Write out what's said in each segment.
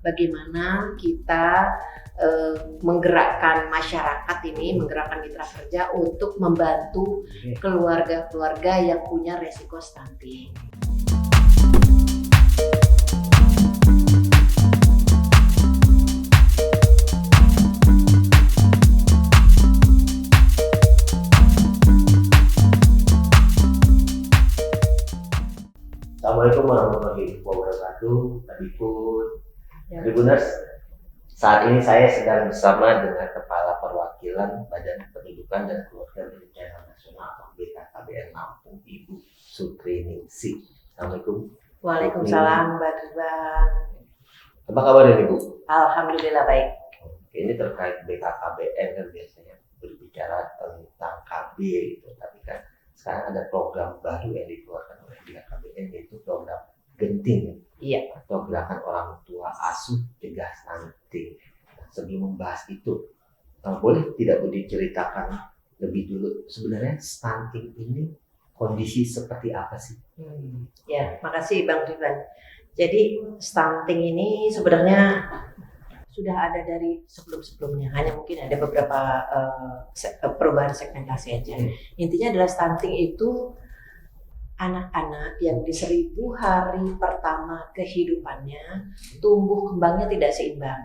bagaimana kita menggerakkan masyarakat ini, menggerakkan mitra kerja untuk membantu keluarga-keluarga yang punya resiko stunting. Assalamualaikum warahmatullahi wabarakatuh, Tribuners. Saat ini saya sedang bersama dengan Kepala Perwakilan Badan Pendidikan dan Keluarga Berencana Nasional atau BKKBN Lampung, Ibu Sutriningsih. Assalamualaikum. Waalaikumsalam, Mbak Ridwan. Apa kabar ini, Bu? Alhamdulillah baik. Oke, ini terkait BKKBN kan biasanya berbicara tentang KB gitu, tapi kan sekarang ada program baru yang dikeluarkan oleh BKKBN, yaitu program Genting, atau Gerakan Orang Tua Asuh Cegah Stunting. Nah, sebelum membahas itu, boleh tidak Bu diceritakan lebih dulu sebenarnya stunting ini kondisi seperti apa sih? Ya, makasih Bang Ridwan. Jadi stunting ini sebenarnya sudah ada dari sebelum-sebelumnya, hanya mungkin ada beberapa perubahan segmentasi aja. Intinya adalah stunting itu anak-anak yang di 1000 hari pertama kehidupannya tumbuh kembangnya tidak seimbang.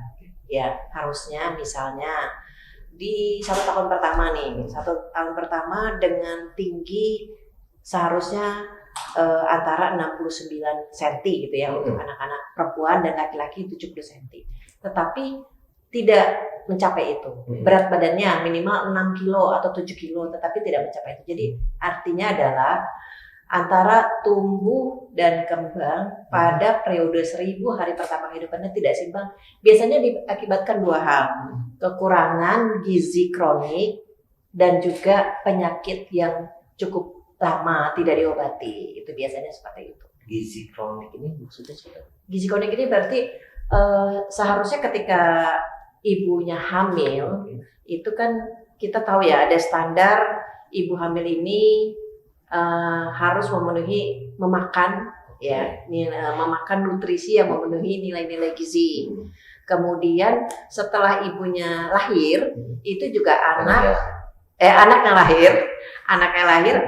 Ya, harusnya misalnya di 1 tahun pertama nih, 1 tahun pertama dengan tinggi seharusnya antara 69 cm gitu ya untuk anak-anak perempuan, dan laki-laki 70 cm. Tetapi tidak mencapai itu. Berat badannya minimal 6 kilo atau 7 kilo, tetapi tidak mencapai itu. Jadi artinya adalah antara tumbuh dan kembang pada periode 1000 hari pertama kehidupannya tidak seimbang. Biasanya diakibatkan 2 hal. Kekurangan gizi kronik dan juga penyakit yang cukup lama tidak diobati. Itu biasanya seperti itu. Gizi kronik ini maksudnya seperti apa? Gizi kronik ini berarti seharusnya ketika ibunya hamil, itu kan kita tahu ya ada standar ibu hamil ini harus memenuhi memakan memakan nutrisi yang memenuhi nilai-nilai gizi. Kemudian setelah ibunya lahir, itu juga anak yang lahir,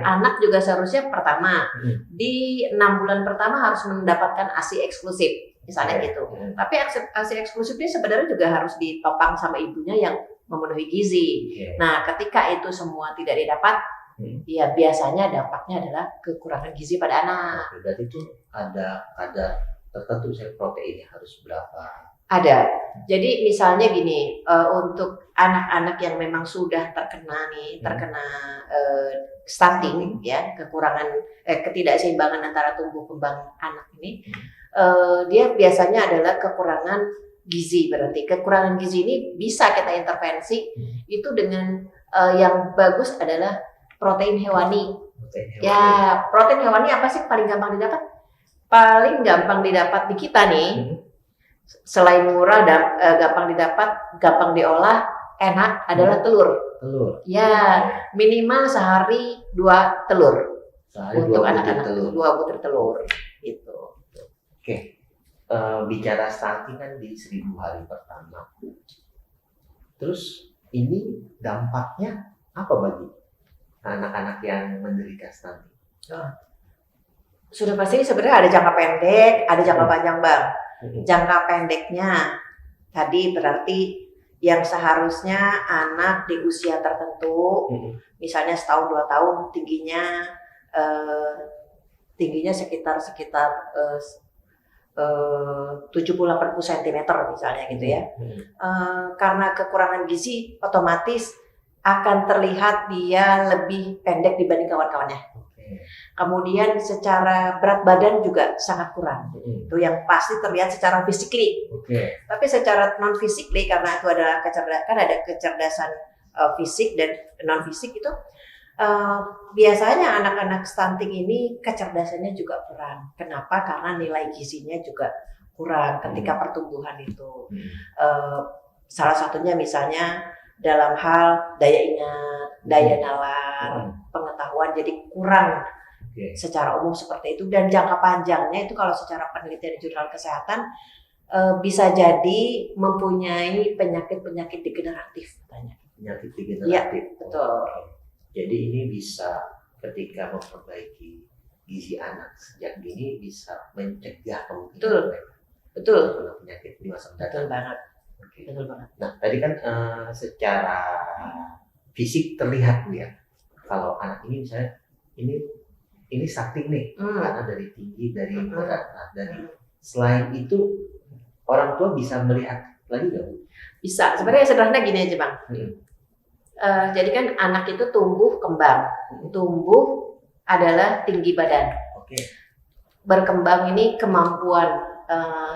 anak juga seharusnya pertama di 6 bulan pertama harus mendapatkan ASI eksklusif, misalnya gitu. Tapi ASI eksklusif ini sebenarnya juga harus ditopang sama ibunya yang memenuhi gizi. Nah, ketika itu semua tidak didapat, ya biasanya dampaknya adalah kekurangan gizi pada anak. Berarti itu ada kadar tertentu, misalnya proteinnya harus berapa? Ada. Jadi misalnya gini, untuk anak-anak yang memang sudah terkena stunting, ya kekurangan ketidakseimbangan antara tumbuh kembang anak ini, dia biasanya adalah kekurangan gizi. Berarti kekurangan gizi ini bisa kita intervensi itu dengan yang bagus adalah protein hewani. Ya, protein hewani apa sih paling gampang didapat? Paling gampang didapat di kita nih. Selain murah dan gampang didapat, gampang diolah, enak adalah telur. Ya, minimal sehari 2 telur. Untuk anak-anak 2 butir telur gitu. Oke. Bicara stunting kan di 1000 hari pertama. Terus ini dampaknya apa bagi anak-anak yang menderita stunting? Sudah pasti sebenarnya ada jangka pendek, ada jangka panjang, Bang. Jangka pendeknya tadi berarti yang seharusnya anak di usia tertentu, misalnya setahun 2 tahun, tingginya sekitar 70-80 cm misalnya gitu ya. Karena kekurangan gizi otomatis akan terlihat dia lebih pendek dibanding kawan-kawannya. Kemudian secara berat badan juga sangat kurang. Itu yang pasti terlihat secara physically. Tapi secara non physically, karena itu adalah kecerdasan fisik dan non fisik itu, biasanya anak-anak stunting ini kecerdasannya juga kurang. Kenapa? Karena nilai gizinya juga kurang ketika pertumbuhan itu. Salah satunya misalnya dalam hal daya ingat, daya nalar, pengetahuan jadi kurang secara umum seperti itu. Dan jangka panjangnya itu kalau secara penelitian jurnal kesehatan bisa jadi mempunyai penyakit-penyakit degeneratif katanya. Penyakit Iya, degeneratif. betul. Jadi ini bisa ketika memperbaiki gizi anak sejak dini bisa mencegah Betul. kemungkinan mereka Betul. terkena penyakit di masa Betul mendatang. banget. Oke. Betul banget. Nah, tadi kan secara fisik terlihat ya, kalau anak ini misalnya ini sakti nih, karena dari tinggi, dari berat. Nah, dari selain itu orang tua bisa melihat lagi nggak Bu? Bisa. Sebenarnya sederhana gini aja Bang. Jadi kan anak itu tumbuh kembang. Tumbuh adalah tinggi badan. Oke. Berkembang ini kemampuan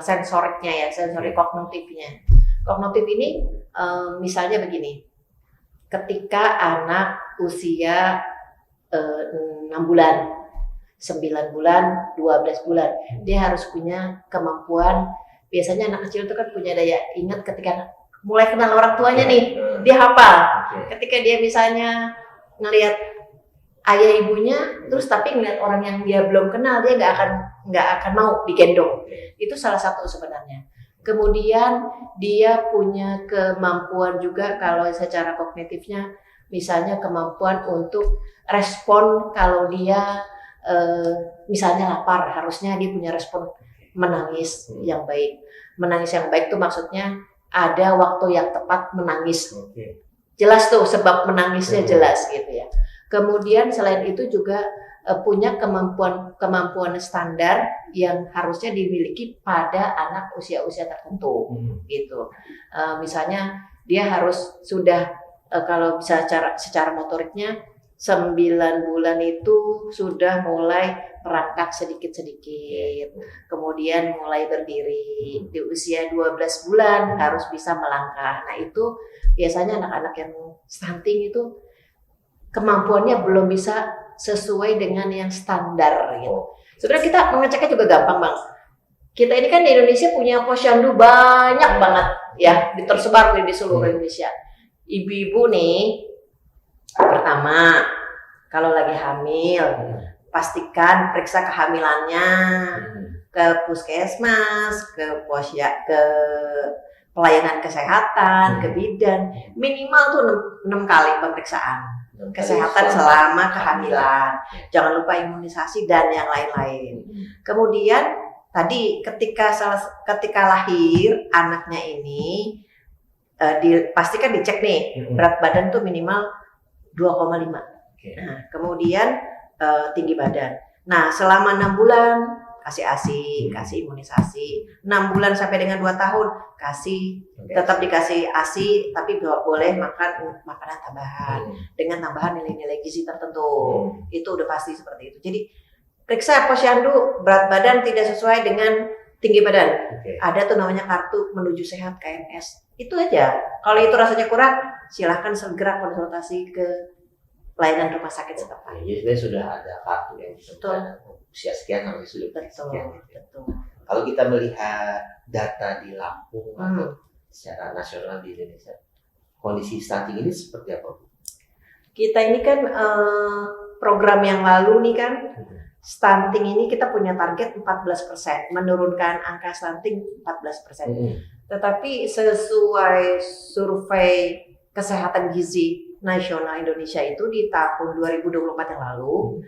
sensoriknya ya, sensori kognitifnya. Kognitif ini misalnya begini. Ketika anak usia 6 bulan, 9 bulan, 12 bulan, dia harus punya kemampuan. Biasanya anak kecil itu kan punya daya ingat ketika mulai kenal orang tuanya nih, dia hafal. Ketika dia misalnya ngelihat ayah ibunya, terus tapi ngelihat orang yang dia belum kenal, dia nggak akan mau digendong. Itu salah satu sebenarnya. Kemudian dia punya kemampuan juga kalau secara kognitifnya, misalnya kemampuan untuk respon kalau dia misalnya lapar, harusnya dia punya respon menangis yang baik. Menangis yang baik itu maksudnya ada waktu yang tepat menangis. Jelas tuh sebab menangisnya jelas gitu ya. Kemudian selain itu juga punya kemampuan standar yang harusnya dimiliki pada anak usia-usia tertentu gitu. Misalnya dia harus sudah kalau bisa secara motoriknya 9 bulan itu sudah mulai merangkak sedikit-sedikit, kemudian mulai berdiri. Di usia 12 bulan harus bisa melangkah. Nah itu biasanya anak-anak yang stunting itu kemampuannya belum bisa sesuai dengan yang standar gitu. Sebenarnya kita mengeceknya juga gampang Bang. Kita ini kan di Indonesia punya posyandu banyak banget ya, tersebar di seluruh Indonesia. Ibu-ibu nih, pertama kalau lagi hamil, pastikan periksa kehamilannya ke puskesmas, ke pelayanan kesehatan, ke bidan, minimal tuh 6 kali pemeriksaan kesehatan selama kehamilan. Jangan lupa imunisasi dan yang lain-lain. Kemudian tadi ketika lahir anaknya ini pastikan dicek nih berat badan tuh minimal 2,5. Nah, kemudian tinggi badan. Nah, selama 6 bulan kasih ASI, kasih imunisasi. 6 bulan sampai dengan 2 tahun tetap dikasih ASI, tapi boleh makan makanan tambahan dengan tambahan nilai-nilai gizi tertentu. Itu udah pasti seperti itu. Jadi periksa posyandu berat badan tidak sesuai dengan tinggi badan. Ada tuh namanya kartu menuju sehat KMS. Itu aja. Kalau itu rasanya kurang, silahkan segera konsultasi ke pelayanan rumah sakit setempat. Jadi sudah ada kartu yang disebutkan usia sekian sampai sudah sekian. Betul. Kalau kita melihat data di Lampung atau secara nasional di Indonesia, kondisi stunting ini seperti apa Bu? Kita ini kan program yang lalu nih kan, stunting ini kita punya target 14%, menurunkan angka stunting 14%. Tetapi sesuai survei kesehatan gizi nasional Indonesia itu di tahun 2024 yang lalu,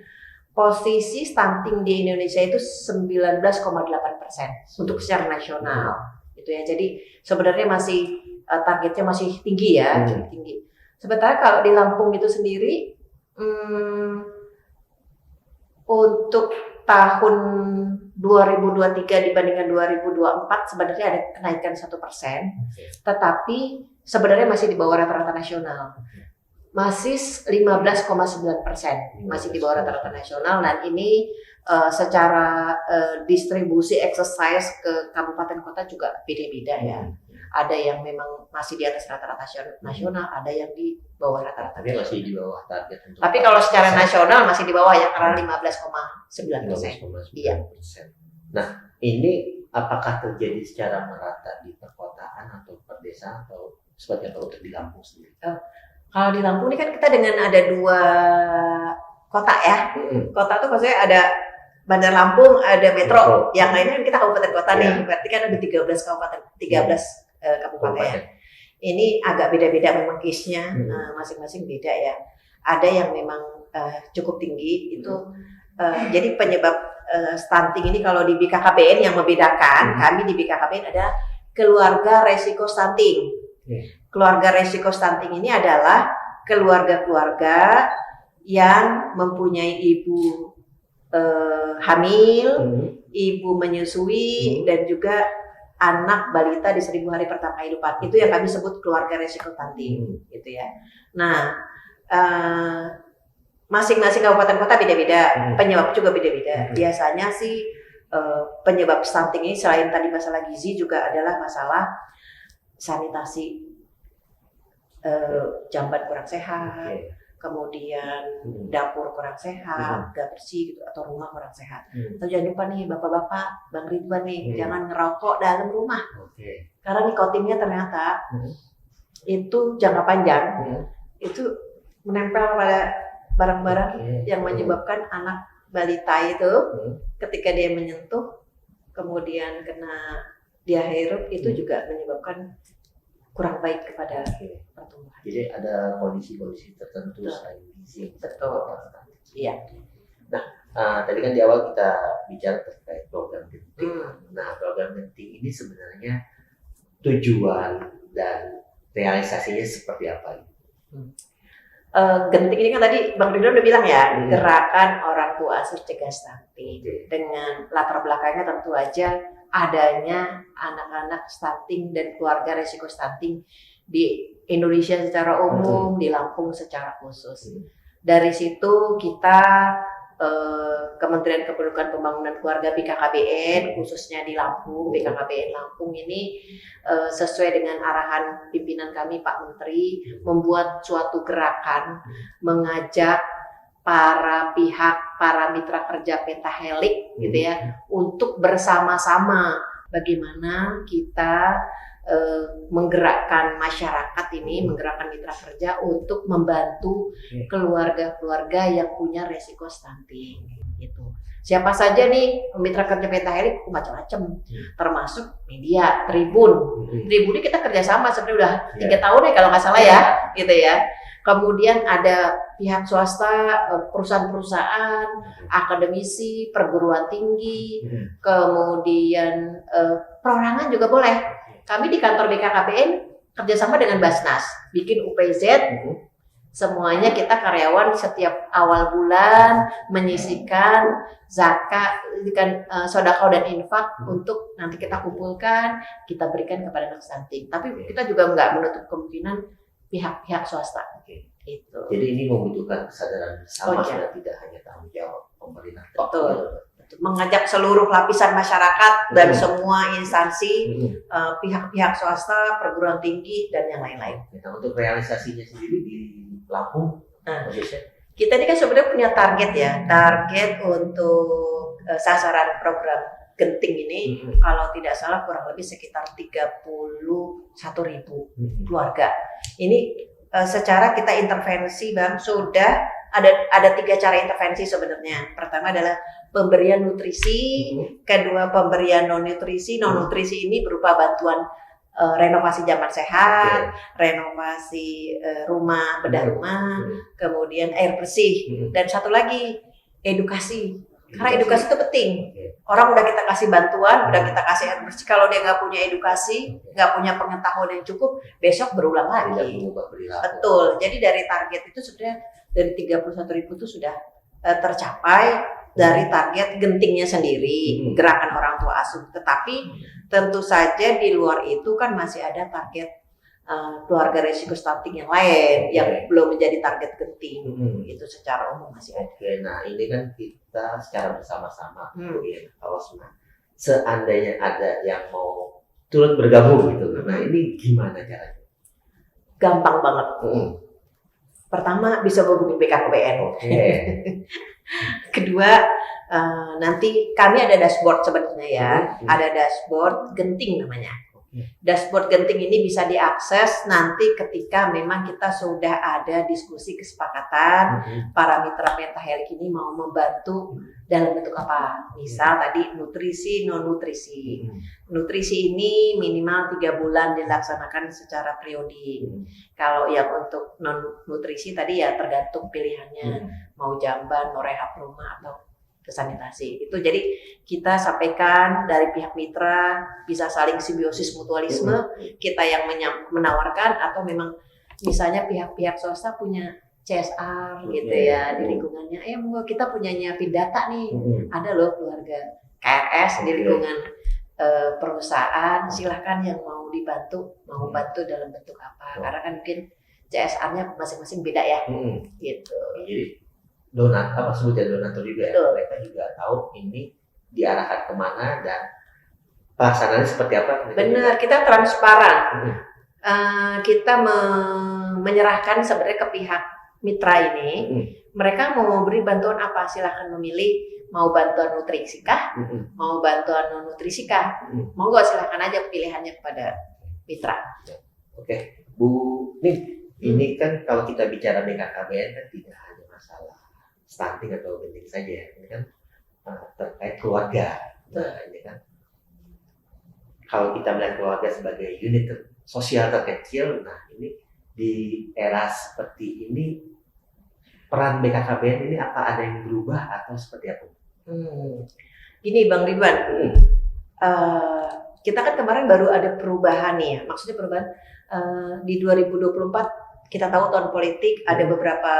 posisi stunting di Indonesia itu 19,8% untuk secara nasional. Itu ya. Jadi sebenarnya masih targetnya masih tinggi ya, cukup tinggi. Sementara kalau di Lampung itu sendiri untuk tahun 2023 dibandingkan 2024 sebenarnya ada kenaikan 1%, tetapi sebenarnya masih di bawah rata-rata nasional. Masih 15,9%, masih di bawah rata-rata nasional. Dan ini secara distribusi exercise ke kabupaten kota juga beda-beda ya. Ada yang memang masih di atas rata-rata nasional, ada yang di bawah rata-rata. Tapi masih di bawah target. Tapi kalau secara nasional masih di bawah ya, karena 15,9%. Iya. Nah, ini apakah terjadi secara merata di perkotaan atau perdesaan atau seperti apa untuk di Lampung sendiri? Kalau di Lampung ini kan kita dengan ada 2 kota ya. Kota tuh maksudnya ada Bandar Lampung ada metro, Metro. yang lainnya kita kabupaten kota Iya. nih. Berarti kan ada 13 kabupaten, 13 kabupaten. Kabupaten. Ini agak beda-beda memang case-nya, masing-masing beda ya. Ada yang memang cukup tinggi itu. Jadi penyebab stunting ini kalau di BKKBN yang membedakan, kami di BKKBN ada keluarga resiko stunting. Keluarga resiko stunting ini adalah keluarga-keluarga yang mempunyai ibu hamil, ibu menyusui, dan juga anak balita di 1000 hari pertama kehidupan. Itu yang kami sebut keluarga resiko stunting, gitu ya. Nah, masing-masing kabupaten kota beda-beda, penyebab juga beda-beda. Biasanya sih penyebab stunting ini selain tadi masalah gizi juga adalah masalah sanitasi, jamban kurang sehat. Kemudian dapur kurang sehat, gak bersih gitu, atau rumah kurang sehat. Atau jangan lupa nih bapak-bapak, Bang Ridwan nih, jangan ngerokok dalam rumah. Karena nikotinnya ternyata itu jangka panjang, itu menempel pada barang-barang yang menyebabkan anak balita itu ketika dia menyentuh, kemudian kena dia hirup, itu juga menyebabkan kurang baik kepada pertumbuhan. Jadi ada kondisi-kondisi tertentu selain gizi. Betul. Iya. Nah, tadi kan di awal kita bicara terkait program genting. Nah, program genting ini sebenarnya tujuan dan realisasinya seperti apa? Genting ini kan tadi Bang Ridwan udah bilang ya, gerakan orang tua asuh cegah stunting. Dengan latar belakangnya tentu aja adanya anak-anak stunting dan keluarga resiko stunting di Indonesia secara umum, di Lampung secara khusus. Dari situ kita Kementerian Kependudukan Pembangunan Keluarga BKKBN, khususnya di Lampung, BKKBN Lampung ini sesuai dengan arahan pimpinan kami Pak Menteri, membuat suatu gerakan mengajak para pihak, para mitra kerja pentahelik gitu ya, untuk bersama-sama bagaimana kita menggerakkan masyarakat ini, menggerakkan mitra kerja untuk membantu keluarga-keluarga yang punya resiko stunting. Gitu. Siapa saja nih mitra kerja pentahelik, macam-macam, termasuk media, Tribun. Tribun ini kita kerjasama sebenarnya udah 3 tahun ya kalau nggak salah ya, gitu ya. Kemudian ada pihak swasta, perusahaan-perusahaan, akademisi, perguruan tinggi, kemudian perorangan juga boleh. Kami di kantor BKKBN kerjasama dengan Basnas, bikin UPZ, semuanya kita karyawan setiap awal bulan menyisihkan zakat, sedekah dan infak untuk nanti kita kumpulkan, kita berikan kepada anak stunting. Tapi kita juga nggak menutup kemungkinan pihak-pihak swasta. Itu. Jadi ini membutuhkan kesadaran bersama, sudah tidak hanya tanggung jawab pemerintah. Betul. Mengajak seluruh lapisan masyarakat dan semua instansi, pihak-pihak swasta, perguruan tinggi dan yang lain-lain. Nah, untuk realisasinya sendiri di Lampung, kita ini kan sebenarnya punya target ya, target untuk sasaran program genting ini, kalau tidak salah kurang lebih sekitar 31.000 keluarga. Ini secara kita intervensi, Bang, sudah ada 3 cara intervensi sebenarnya. Pertama adalah pemberian nutrisi, kedua pemberian non nutrisi. Non nutrisi ini berupa bantuan renovasi jamban sehat, renovasi rumah, bedah rumah, kemudian air bersih, dan satu lagi edukasi. Karena edukasi itu penting. Orang udah kita kasih bantuan, udah kita kasih air bersih, kalau dia nggak punya edukasi, nggak punya pengetahuan yang cukup, besok berulang lagi. Betul. Jadi dari target itu sebenarnya dari 31.000 itu sudah tercapai dari target gentingnya sendiri, gerakan orang tua asuh. Tetapi tentu saja di luar itu kan masih ada target keluarga resiko stunting yang lain yang belum menjadi target genting. Itu secara umum masih ada. Nah ini kan kita secara bersama-sama, kalau seandainya ada yang mau turut bergabung gitu, nah ini gimana caranya? Gampang banget. Pertama bisa hubungi BKKBN. Kedua, nanti kami ada dashboard sebenarnya ya, ada dashboard genting namanya. Dashboard genting ini bisa diakses nanti ketika memang kita sudah ada diskusi kesepakatan para mitra pentahelik ini mau membantu dalam bentuk apa. Misal tadi nutrisi, non nutrisi. Nutrisi ini minimal 3 bulan dilaksanakan secara periodik. Kalau yang untuk non nutrisi tadi ya tergantung pilihannya, mau jamban, mau rehab rumah atau ke sanitasi. Itu jadi kita sampaikan dari pihak mitra bisa saling simbiosis mutualisme, kita yang menawarkan atau memang misalnya pihak-pihak swasta punya CSR gitu ya di lingkungannya. Monggo kita punyanya Pindata nih. Ada loh keluarga KRS di lingkungan perusahaan, silahkan yang mau dibantu, mau bantu dalam bentuk apa. Karena kan mungkin CSR-nya masing-masing beda ya. Gitu. Jadi sebutnya donatur juga ya. Mereka juga tahu ini diarahkan kemana dan pelaksanaannya seperti apa. Benar, kita transparan. Kita menyerahkan sebenarnya ke pihak mitra ini. Mereka mau memberi bantuan apa, silahkan memilih. Mau bantuan nutrisi kah? Mau bantuan non nutrisi kah? Monggo silahkan aja pilihannya kepada mitra. Oke, Bu, ini kan kalau kita bicara BKKBN kan tidak hanya masalah stunting atau genting saja, ini kan terkait keluarga. Nah, ini kan kalau kita melihat keluarga sebagai unit sosial terkecil, nah ini di era seperti ini peran BKKBN ini apa ada yang berubah atau seperti apa? Gini Bang Ridwan, kita kan kemarin baru ada perubahan nih ya, maksudnya perubahan di 2024 kita tahu tahun politik ada beberapa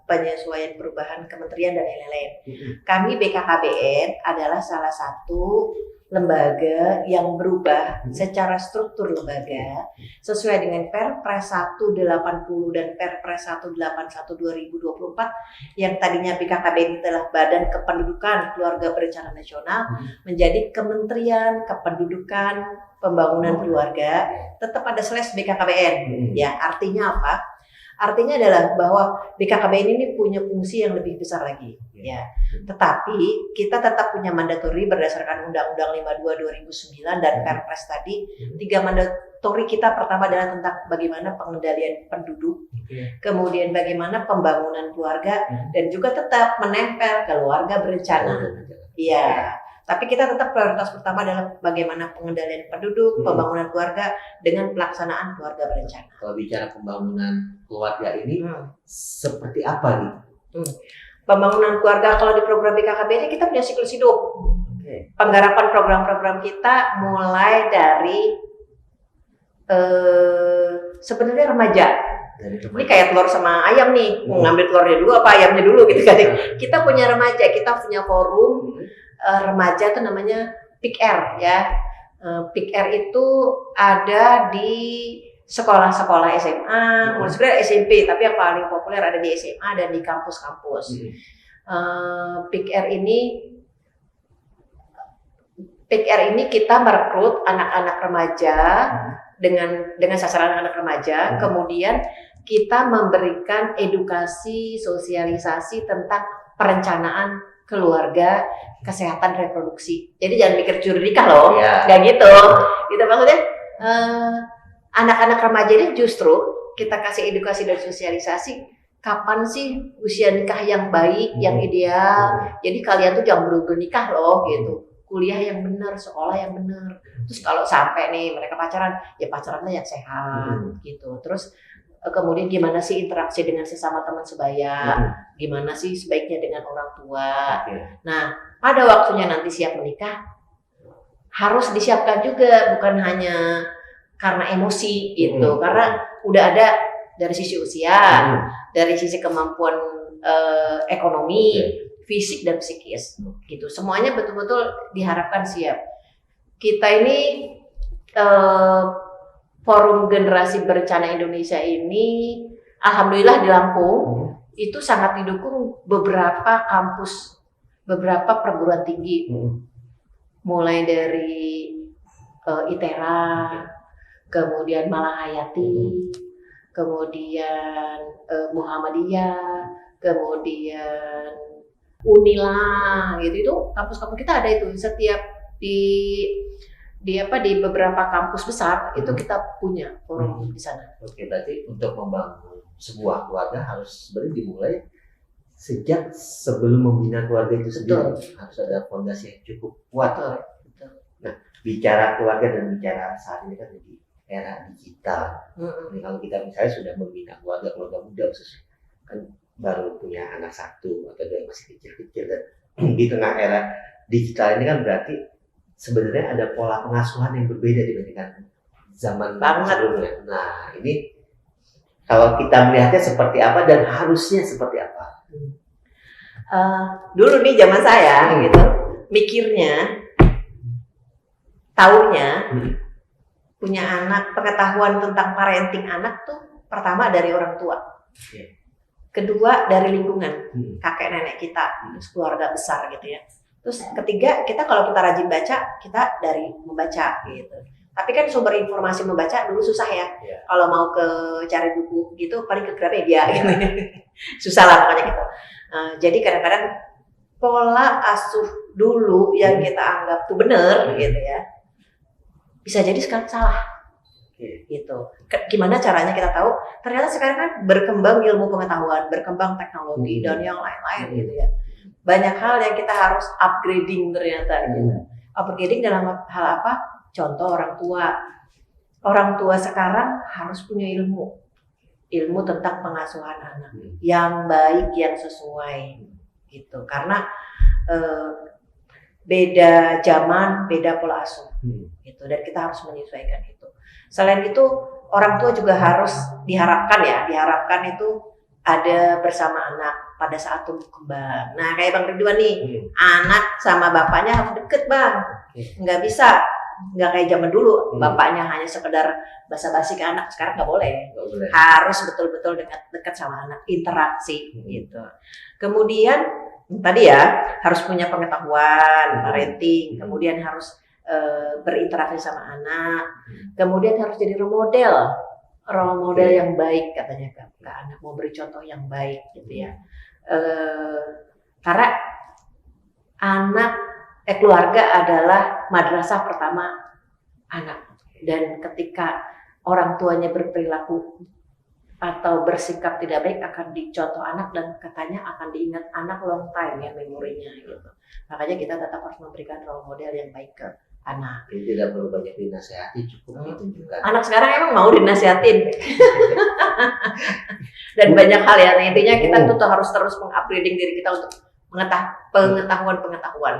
penyesuaian perubahan kementerian dan lain-lain. Kami BKKBN adalah salah satu lembaga yang berubah secara struktur lembaga sesuai dengan Perpres 180 dan Perpres 181 2024 yang tadinya BKKBN adalah Badan Kependudukan Keluarga Berencana Nasional menjadi Kementerian Kependudukan Pembangunan Keluarga, tetap ada slash BKKBN. Ya, artinya apa? Artinya adalah bahwa BKKBN ini punya fungsi yang lebih besar lagi, ya. Tetapi kita tetap punya mandatori berdasarkan Undang-Undang 52 2009 dan Perpres tadi. 3 mandatori kita pertama adalah tentang bagaimana pengendalian penduduk, kemudian bagaimana pembangunan keluarga, dan juga tetap menempel keluarga berencana. Iya. Tapi kita tetap prioritas pertama adalah bagaimana pengendalian penduduk, pembangunan keluarga dengan pelaksanaan keluarga berencana. Kalau bicara pembangunan keluarga ini seperti apa nih? Pembangunan keluarga kalau di program BKKBN kita punya siklus hidup. Penggarapan program-program kita mulai dari sebenarnya remaja. Ini kayak telur sama ayam nih, mau ngambil telurnya dulu apa ayamnya dulu gitu kan. Kita punya remaja, kita punya forum remaja itu namanya PIKR ya. PIKR itu ada di sekolah-sekolah SMA, sebenarnya SMP, tapi yang paling populer ada di SMA dan di kampus-kampus. PIKR ini kita merekrut anak-anak remaja dengan sasaran anak remaja, kemudian kita memberikan edukasi, sosialisasi tentang perencanaan keluarga, kesehatan reproduksi. Jadi jangan mikir curi nikah loh, nggak gitu. Gitu maksudnya anak-anak remaja ini justru kita kasih edukasi dan sosialisasi. Kapan sih usia nikah yang baik, yang ideal? Jadi kalian tuh jangan buru-buru nikah loh, gitu. Kuliah yang benar, sekolah yang benar. Terus kalau sampai nih mereka pacaran, ya pacarannya yang sehat, gitu. Terus kemudian gimana sih interaksi dengan sesama teman sebaya, gimana sih sebaiknya dengan orang tua. Nah, pada waktunya nanti siap menikah, harus disiapkan juga, bukan hanya karena emosi gitu, karena udah ada dari sisi usia, dari sisi kemampuan ekonomi, fisik dan psikis, gitu. Semuanya betul-betul diharapkan siap. Kita ini Forum Generasi Berencana Indonesia ini, alhamdulillah di Lampung itu sangat didukung beberapa kampus, beberapa perguruan tinggi, mulai dari ITERA, kemudian Malahayati, kemudian Muhammadiyah, kemudian Unila, gitu. Itu kampus-kampus kita ada itu setiap di di beberapa kampus besar itu kita punya forum di sana. Oke, berarti untuk membangun sebuah keluarga harus sebenarnya dimulai sejak sebelum membina keluarga itu sendiri. Harus ada fondasi yang cukup kuat. Betul. Nah, bicara keluarga dan bicara saat ini kan di era digital. Jadi kalau kita misalnya sudah membina keluarga muda khusus kan baru punya anak satu atau dia masih kecil-kecil dan di tengah era digital ini kan berarti sebenarnya ada pola pengasuhan yang berbeda dibandingkan zaman sebelumnya. Nah, ini kalau kita melihatnya seperti apa dan harusnya seperti apa? Dulu nih zaman saya gitu, mikirnya, taunya punya anak, pengetahuan tentang parenting anak tuh pertama dari orang tua, kedua dari lingkungan, kakek nenek kita, keluarga besar gitu ya. Terus ketiga, kita kalau kita rajin baca, kita dari membaca gitu. Tapi kan sumber informasi membaca dulu susah ya. Kalau mau cari buku gitu, paling ke Gramedia gitu. Susah lah makanya gitu. Jadi kadang-kadang pola asuh dulu yang kita anggap tuh benar gitu ya, bisa jadi sekarang salah. Gitu. Gimana caranya kita tahu? Ternyata sekarang kan berkembang ilmu pengetahuan, berkembang teknologi dan yang lain-lain gitu ya. Banyak hal yang kita harus upgrading ternyata gitu. Upgrading dalam hal apa? Contoh orang tua. Orang tua sekarang harus punya ilmu tentang pengasuhan anak yang baik, yang sesuai gitu. Karena beda zaman, beda pola asuh gitu. Dan kita harus menyesuaikan itu. Selain itu, orang tua juga harus diharapkan itu ada bersama anak pada saat tumbuh kembang. Nah, kayak Bang Ridwan nih, anak sama bapaknya harus deket Bang. Nggak bisa, nggak kayak zaman dulu, bapaknya hanya sekedar basa-basi ke anak. Sekarang nggak boleh. Harus betul-betul dekat sama anak, interaksi gitu. Kemudian tadi ya, harus punya pengetahuan, parenting, kemudian harus berinteraksi sama anak, kemudian harus jadi role model yang baik katanya ke anak, mau beri contoh yang baik gitu ya. Karena keluarga adalah madrasah pertama anak, dan ketika orang tuanya berperilaku atau bersikap tidak baik akan dicontoh anak, dan katanya akan diingat anak long time ya memorinya gitu. Makanya kita tetap harus memberikan role model yang baik ke anak. Jadi tidak perlu banyak dinasihati, cukup ditunjukkan. Anak sekarang emang mau dinasihatin. Dan banyak hal ya, intinya kita tuh harus terus mengupgrading diri kita untuk pengetahuan.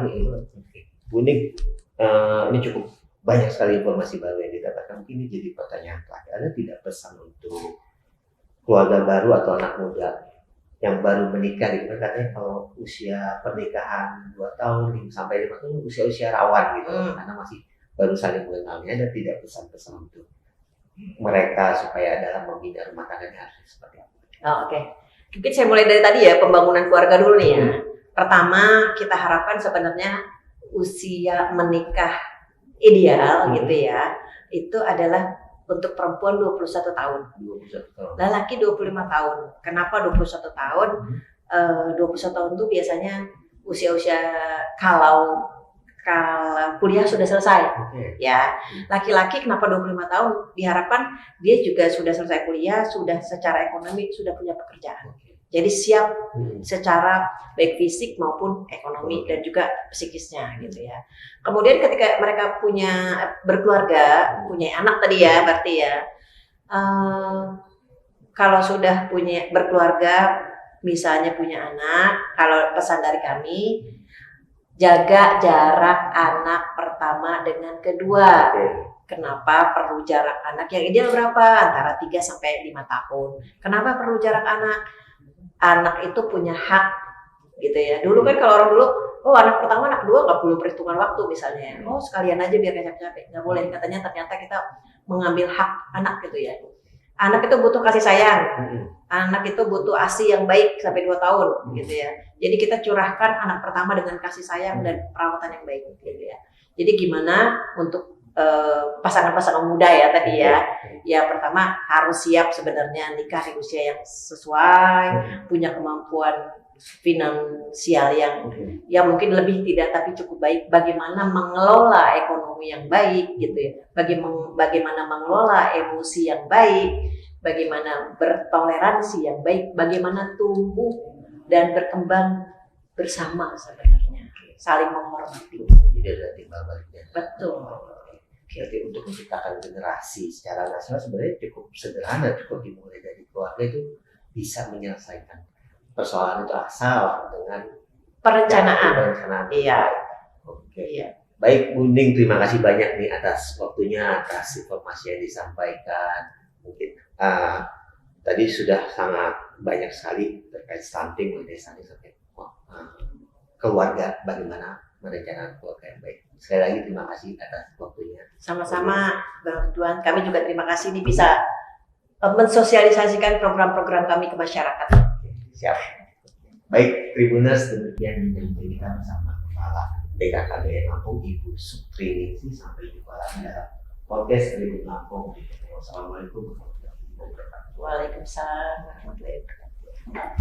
Unik, ini cukup banyak sekali informasi baru yang didapatkan. Ini jadi pertanyaan terakhir. Ada tidak pesan untuk keluarga baru atau anak muda yang baru menikah gitu kan, katanya kalau usia pernikahan 2 tahun sampai 5 tahun usia rawan gitu, karena masih baru saling mengenalnya. Ada tidak pesan-pesan untuk mereka supaya dalam membina rumah tangganya harus seperti apa? Oke. Mungkin saya mulai dari tadi ya, pembangunan keluarga dulu nih ya. Pertama, kita harapkan sebenarnya usia menikah ideal gitu ya, itu adalah untuk perempuan 21 tahun. 21 tahun. Laki 25 tahun. Kenapa 21 tahun? 21 tahun itu biasanya usia-usia kalau kuliah sudah selesai. Ya. Laki-laki kenapa 25 tahun? Diharapkan dia juga sudah selesai kuliah, sudah secara ekonomi sudah punya pekerjaan. Jadi siap secara baik fisik maupun ekonomi dan juga psikisnya gitu ya. Kemudian ketika mereka berkeluarga, punya anak tadi ya, berarti ya kalau sudah berkeluarga, misalnya punya anak, kalau pesan dari kami, jaga jarak anak pertama dengan kedua. Kenapa perlu jarak anak yang ideal berapa? Antara 3 sampai 5 tahun. Kenapa perlu jarak anak? Anak itu punya hak gitu ya. Dulu kan kalau orang dulu, anak pertama, anak kedua nggak perlu perhitungan waktu misalnya. Sekalian aja biar gak capek-capek. Nggak boleh, katanya ternyata kita mengambil hak anak gitu ya. Anak itu butuh kasih sayang. Anak itu butuh ASI yang baik sampai 2 tahun gitu ya. Jadi kita curahkan anak pertama dengan kasih sayang dan perawatan yang baik gitu ya. Jadi gimana untuk pasangan-pasangan muda ya tadi ya. Ya pertama harus siap sebenarnya nikah di usia yang sesuai, punya kemampuan finansial yang mungkin lebih tidak tapi cukup baik, bagaimana mengelola ekonomi yang baik gitu ya, bagaimana mengelola emosi yang baik, bagaimana bertoleransi yang baik, bagaimana tumbuh dan berkembang bersama sebenarnya, saling menghormati. Jadi ada timbal baliknya. Betul. Jadi untuk menciptakan generasi secara nasional sebenarnya cukup sederhana, cukup dimulai dari keluarga itu bisa menyelesaikan persoalan itu asal dengan Perencanaan. Iya. Oke. Iya. Baik Bu Ning, terima kasih banyak nih atas waktunya, atas informasi yang disampaikan. Mungkin tadi sudah sangat banyak sekali terkait stunting, mengenai stunting sampai keluarga, bagaimana merencanakan keluarga yang baik. Sekali lagi terima kasih atas waktunya. Sama-sama Bang Ridwan, kami juga terima kasih ini bisa mensosialisasikan program-program kami ke masyarakat. Siap. Baik, Tribuners, demikian yang kita bersama Kepala BKKBN Lampung, Ibu Sutriningsih. Sampai jumpa lagi dalam podcast Tribun Lampung. Wassalamualaikum warahmatullahi wabarakatuh. Waalaikumsalam warahmatullahi wabarakatuh.